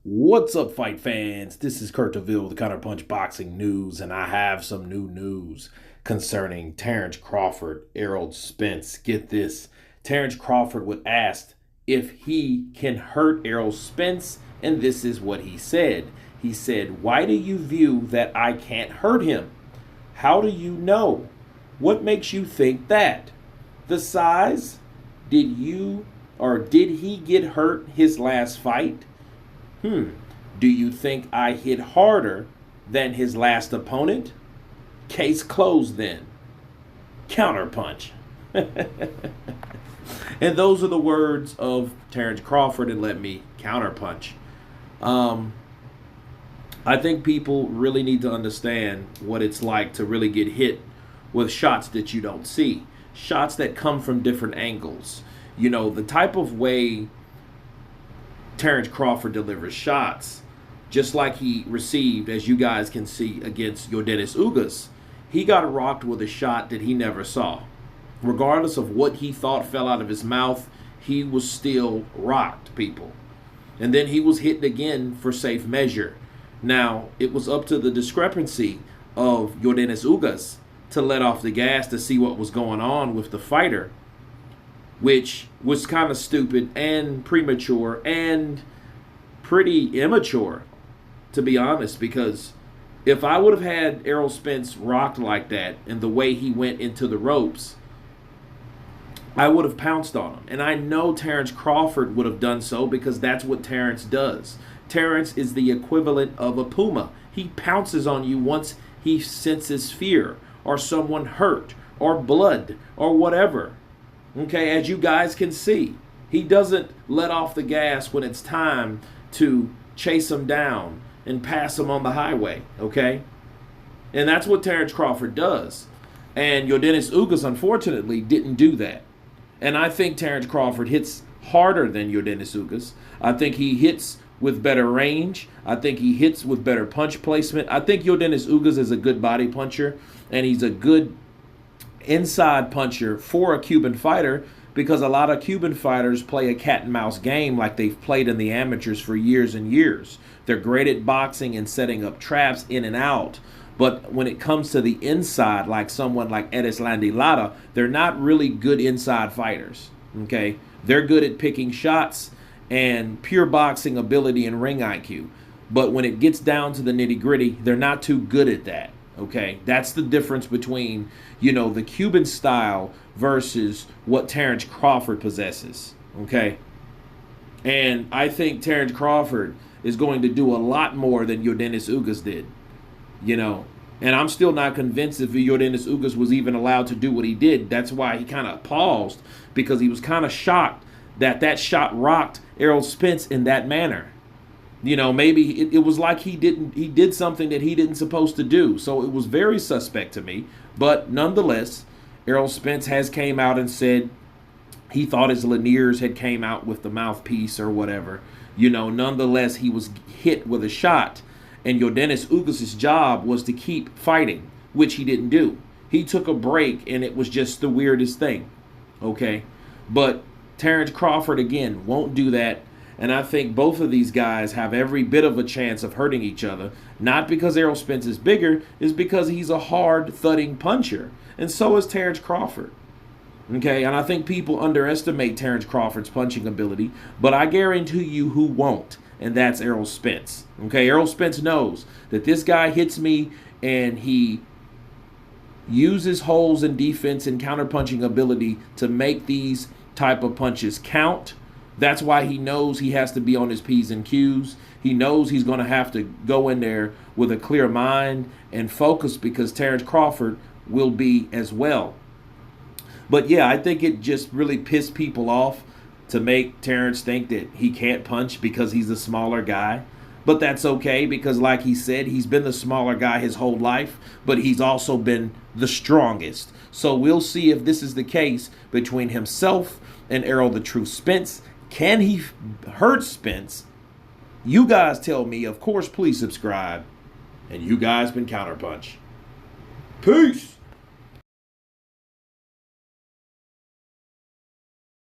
What's up, fight fans? This is Kurt DeVille with the Counterpunch Boxing News, and I have some new news concerning Terence Crawford, Errol Spence. Get this. Terence Crawford was asked if he can hurt Errol Spence, and this is what he said. He said, "Why do you view that I can't hurt him? How do you know? What makes you think that? The size? Did he get hurt his last fight? Do you think I hit harder than his last opponent? Case closed then. Counterpunch." And those are the words of Terence Crawford, and let me counterpunch. I think people really need to understand what it's like to really get hit with shots that you don't see. Shots that come from different angles. You know, the type of way Terence Crawford delivers shots, just like he received, as you guys can see, against Yordenis Ugas. He got rocked with a shot that he never saw. Regardless of what he thought fell out of his mouth, he was still rocked, people. And then he was hit again for safe measure. Now, it was up to the discrepancy of Yordenis Ugas to let off the gas to see what was going on with the fighter, which was kind of stupid and premature and pretty immature, to be honest, because if I would have had Errol Spence rocked like that and the way he went into the ropes, I would have pounced on him. And I know Terence Crawford would have done so because that's what Terence does. Terence is the equivalent of a puma. He pounces on you once he senses fear or someone hurt or blood or whatever. Okay, as you guys can see, he doesn't let off the gas when it's time to chase him down and pass him on the highway, okay? And that's what Terence Crawford does. And Yordenis Ugas, unfortunately, didn't do that. And I think Terence Crawford hits harder than Yordenis Ugas. I think he hits with better range. I think he hits with better punch placement. I think Yordenis Ugas is a good body puncher, and he's a good inside puncher for a Cuban fighter, because a lot of Cuban fighters play a cat and mouse game like they've played in the amateurs for years and years. They're great at boxing and setting up traps in and out. But when it comes to the inside, like someone like Erislandy Lara, they're not really good inside fighters. Okay? They're good at picking shots and pure boxing ability and ring IQ. But when it gets down to the nitty-gritty, they're not too good at that. Okay, that's the difference between, the Cuban style versus what Terence Crawford possesses. Okay, and I think Terence Crawford is going to do a lot more than Yordenis Ugas did. And I'm still not convinced if Yordenis Ugas was even allowed to do what he did. That's why he kind of paused, because he was kind of shocked that shot rocked Errol Spence in that manner. Maybe it was like he did something that he didn't supposed to do. So it was very suspect to me. But nonetheless, Errol Spence has came out and said he thought his Laniers had came out with the mouthpiece or whatever. Nonetheless, he was hit with a shot. And Yordenis Ugas' job was to keep fighting, which he didn't do. He took a break, and it was just the weirdest thing. Okay? But Terence Crawford, again, won't do that. And I think both of these guys have every bit of a chance of hurting each other. Not because Errol Spence is bigger, it's because he's a hard, thudding puncher. And so is Terence Crawford. Okay, and I think people underestimate Terence Crawford's punching ability, but I guarantee you who won't, and that's Errol Spence. Okay, Errol Spence knows that this guy hits me, and he uses holes in defense and counterpunching ability to make these type of punches count. That's why he knows he has to be on his P's and Q's. He knows he's going to have to go in there with a clear mind and focus, because Terence Crawford will be as well. But yeah, I think it just really pissed people off to make Terence think that he can't punch because he's a smaller guy. But that's okay, because like he said, he's been the smaller guy his whole life, but he's also been the strongest. So we'll see if this is the case between himself and Errol the True Spence. Can he hurt Spence? You guys tell me. Of course, please subscribe. And you guys been Counterpunch. Peace.